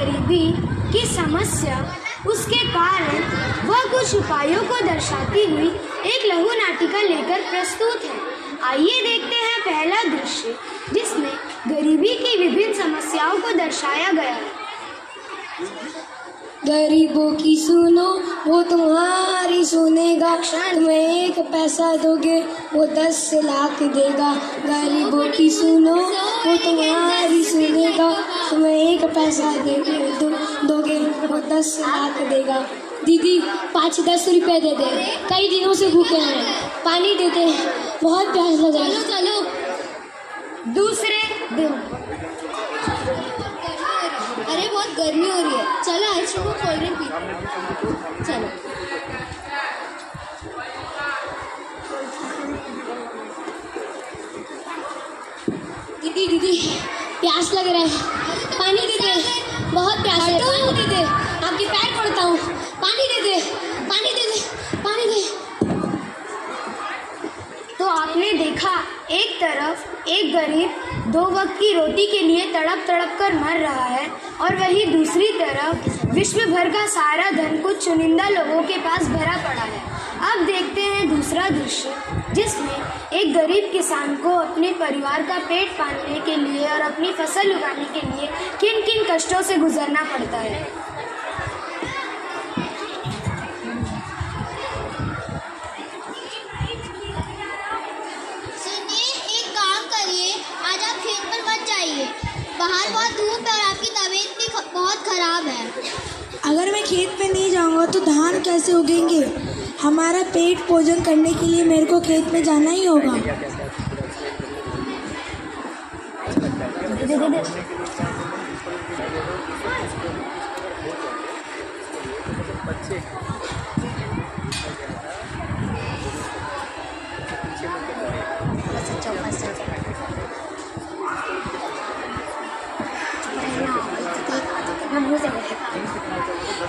गरीबी की समस्या, उसके कारण वह कुछ उपायों को दर्शाती हुई एक लघु नाटिका लेकर प्रस्तुत है। आइए देखते हैं पहला दृश्य, जिसमें गरीबी की विभिन्न समस्याओं को दर्शाया गया है। गरीबों की सुनो वो तुम्हारी सुनेगा, तुम्हें 1 पैसा दोगे वो 10 लाख देगा। गरीबों की सुनो वो तुम्हारी सुनेगा, तुम्हें 1 पैसा दोगे वो 10 लाख देगा। दीदी 5-10 रुपए दे दे, कई दिनों से भूखे हैं, पानी दे दे, बहुत प्यास लग रहा है। चलो दूसरे दिन, अरे बहुत गर्मी हो रही है, चलो आइसक्रीम और कोल्ड ड्रिंक पी। चलो दीदी दीदी प्यास लग रहा है, पानी दे दे, बहुत प्यास है, पानी दे दे, आपके पैर पड़ता हूँ, पानी दे दे, पानी दे दे, पानी दे। तो आपने देखा, एक तरफ एक गरीब 2 वक्त की रोटी के लिए तड़प तड़प कर मर रहा है, और वहीं दूसरी तरफ विश्व भर का सारा धन कुछ चुनिंदा लोगों के पास भरा पड़ा है। अब देखते हैं दूसरा दृश्य, जिसमें एक गरीब किसान को अपने परिवार का पेट पालने के लिए और अपनी फसल उगाने के लिए किन किन कष्टों से गुजरना पड़ता है। बाहर बहुत धूप है और आपकी तबीयत भी बहुत खराब है। अगर मैं खेत में नहीं जाऊंगा तो धान कैसे उगेंगे? हमारा पेट पोषण करने के लिए मेरे को खेत में जाना ही होगा।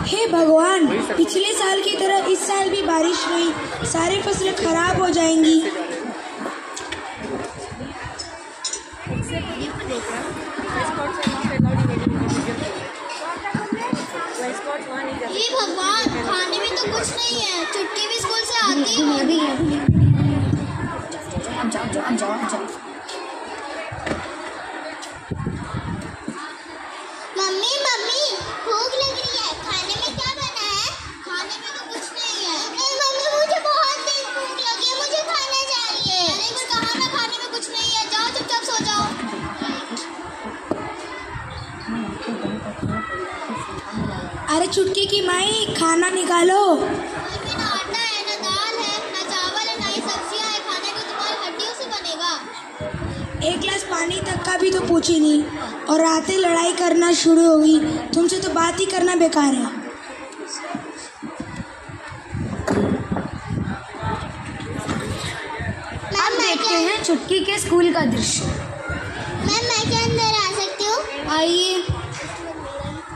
हे भगवान, पिछले साल की तरह इस साल भी बारिश हुई, सारी फसलें खराब हो जाएंगी। हे भगवान, खाने में तो कुछ नहीं है, छुट्टी भी स्कूल से आती है। मम्मी मम्मी भूख लग रही है, खाने में क्या बना है? खाने में तो कुछ नहीं है। नहीं मम्मी, मुझे बहुत तेज भूख लगी है, मुझे खाना चाहिए। अरे पर कहा ना, खाने में कुछ नहीं है, जाओ चुपचाप सो जाओ। अरे चुटकी की माई, खाना निकालो। घर में ना आटा है, ना दाल है, ना चावल है, ना ही सब्जियां है, खाने को तुम्हारी हड्डियों से बनेगा। 1 गिलास पानी तक का भी तो पूछी नहीं, और रातें लड़ाई करना शुरू हो गई। तुमसे तो बात ही करना बेकार है। अब देखते हैं चुटकी के स्कूल का दृश्य। मैम, मैं क्या अंदर आ सकती हूँ? आइए।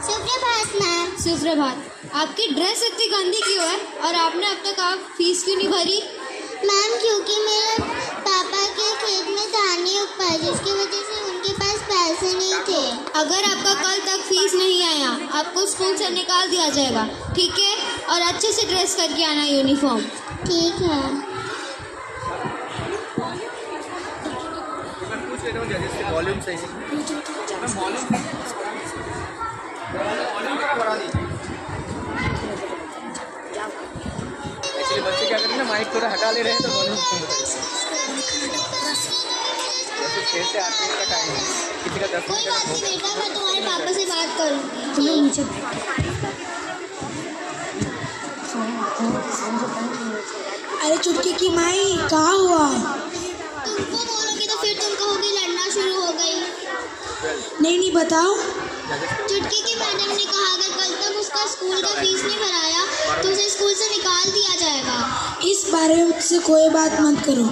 सुप्रभात मैम। सुप्रभात। आपकी ड्रेस इतनी गंदी क्यों है, और आपने अब तक आप फीस क्यों नहीं भरी? मैम, क्योंकि मेरे पापा के खेत में धान नहीं उग पाया, जिसकी वजह से उनके पास पैसे नहीं थे। अगर आपका कल तक फीस नहीं आया, आपको स्कूल से निकाल दिया जाएगा, ठीक है? और अच्छे से ड्रेस करके आना, यूनिफॉर्म। ठीक है। वॉल्यूम सही है। एक्चुअली बच्चे क्या करें ना, माइक थोड़ा हटा ले रहे हैं तो वॉल्यूम कम हो जाएगा। कैसे आते हैं का टाइम है, किसी का 10 कोई बात नहीं बेटा, मैं तुम्हारे पापा से बात करूँगी। नीचे अरे चुटकी की माई, कहाँ हुआ? तुमको बोलोगी तो फिर तुम कहोगी लड़ना शुरू हो गई। नहीं बताओ। चुटकी की मैडम ने कहा अगर कल तक उसका स्कूल का फीस नहीं भराया तो उसे स्कूल से निकाल दिया जाएगा। इस बारे में से कोई बात मत करो।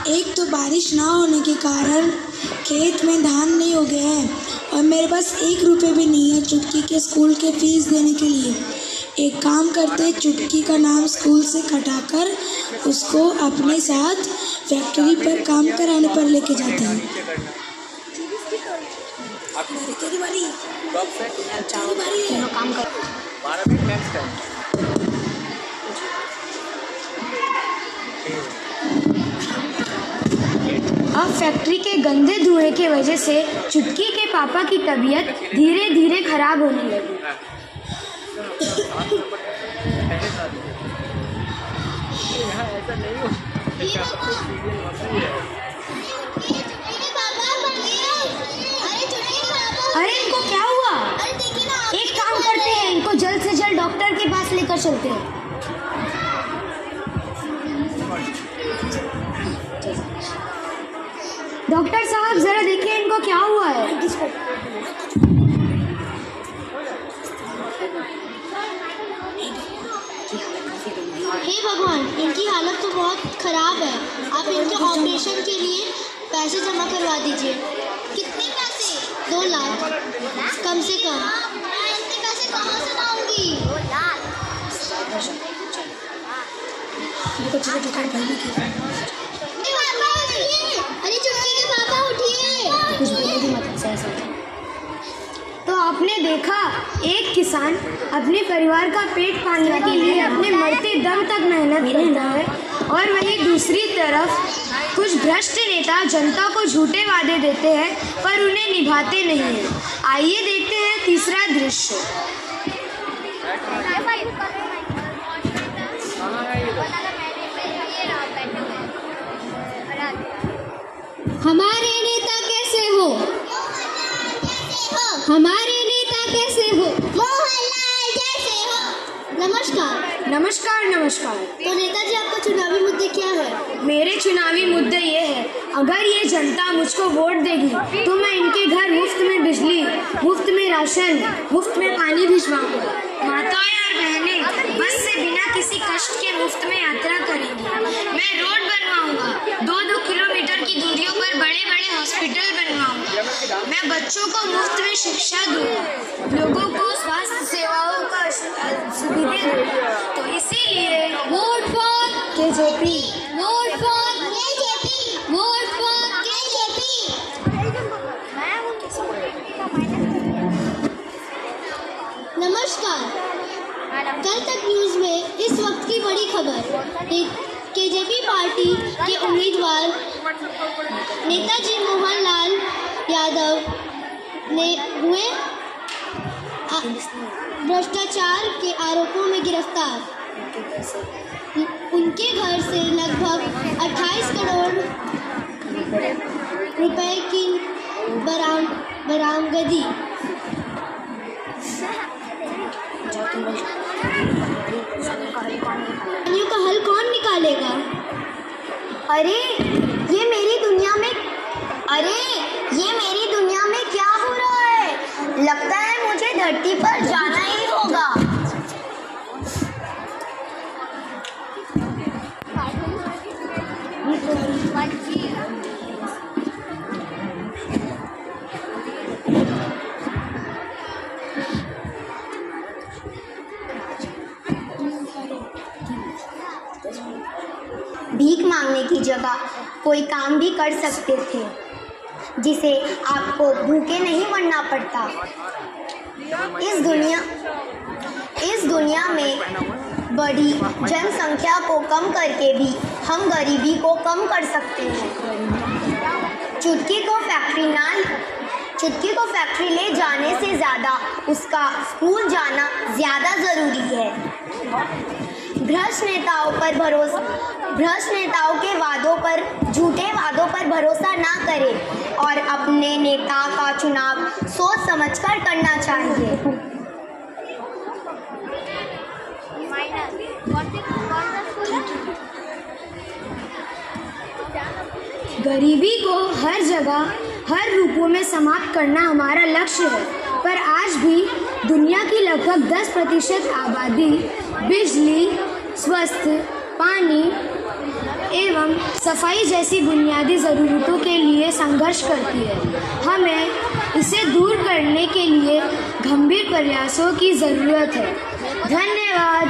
एक तो बारिश ना होने के कारण खेत में धान नहीं उगे हैं, और मेरे पास 1 रुपये भी नहीं है चुटकी के स्कूल के फीस देने के लिए। एक काम करते, चुटकी का नाम स्कूल से हटाकर उसको अपने साथ फैक्ट्री पर काम कराने पर लेके जाते हैं। कब से? तीनों काम कर 12 मिनट नेक्स्ट टाइम। अब फैक्ट्री के गंदे धुएं की वजह से चुटकी के पापा की तबीयत धीरे धीरे खराब होने लगी। यहाँ ऐसा नहीं हो। अरे इनको क्या हुआ? एक काम करते हैं, इनको जल्द से जल्द डॉक्टर के पास लेकर चलते हैं। डॉक्टर साहब जरा देखिए इनको क्या हुआ है। हे भगवान, इनकी हालत तो बहुत खराब है। आप इनके ऑपरेशन के लिए पैसे जमा करवा दीजिए। कितने पैसे? 2 लाख कम से कम। मैं इतने पैसे कहाँ से लाऊंगी? अरे चुटकी के पापा उठिए। कुछ बोलेगी मत ऐसा। तो आपने देखा, एक किसान अपने परिवार का पेट पालने के लिए अपने मरते दम तक मेहनत करता है, और वहीं दूसरी तरफ कुछ भ्रष्ट नेता जनता को झूठे वादे देते हैं पर उन्हें निभाते नहीं हैं। आइए देखते हैं तीसरा दृश्य। हमारे नेता कैसे हो? हमारे नेता कैसे हो? मोहनलाल जैसे हो। नमस्कार। नमस्कार नमस्कार। तो नेताजी, आपका चुनावी मुद्दे क्या है? मेरे चुनावी मुद्दे ये है, अगर ये जनता मुझको वोट देगी तो मैं इनके घर मुफ्त में बिजली, मुफ्त में राशन, मुफ्त में पानी भिजवाऊंगा। माताएं और बहनें बस से बिना किसी कष्ट के मुफ्त में यात्रा करेंगी। मैं रोड बनवाऊंगा, 2-2 किलोमीटर की दूरियों पर बड़े बड़े हॉस्पिटल बनवाऊंगा। मैं बच्चों को मुफ्त में शिक्षा दूंगा, लोगों को स्वास्थ्य सेवाओं का सुविधा दूंगा। तो इसीलिए vote for KJP, vote for KJP, vote for KJP. नमस्कार। कल तक न्यूज में इस वक्त की बड़ी खबर। केजेपी पार्टी के उम्मीदवार नेताजी मोहनलाल यादव ने हुए भ्रष्टाचार के आरोपों में गिरफ्तार। उनके घर से लगभग 28 करोड़ रुपए की बरामदगी। का हल कौन निकालेगा? अरे ये मेरी दुनिया में क्या हो रहा है? लगता है मुझे धरती पर जाना ही होगा। भीख मांगने की जगह कोई काम भी कर सकते थे जिसे आपको भूखे नहीं मरना पड़ता। इस दुनिया में बड़ी जनसंख्या को कम करके भी हम गरीबी को कम कर सकते हैं। चुटकी को फैक्ट्री ले जाने से ज़्यादा उसका स्कूल जाना ज़्यादा ज़रूरी है। भ्रष्ट नेताओं के झूठे वादों पर भरोसा ना करें और अपने नेता का चुनाव सोच समझकर करना चाहिए। गरीबी को हर जगह हर रूपों में समाप्त करना हमारा लक्ष्य है, पर आज भी दुनिया की लगभग 10% आबादी बिजली, स्वास्थ्य, पानी एवं सफाई जैसी बुनियादी ज़रूरतों के लिए संघर्ष करती है। हमें इसे दूर करने के लिए गंभीर प्रयासों की ज़रूरत है। धन्यवाद।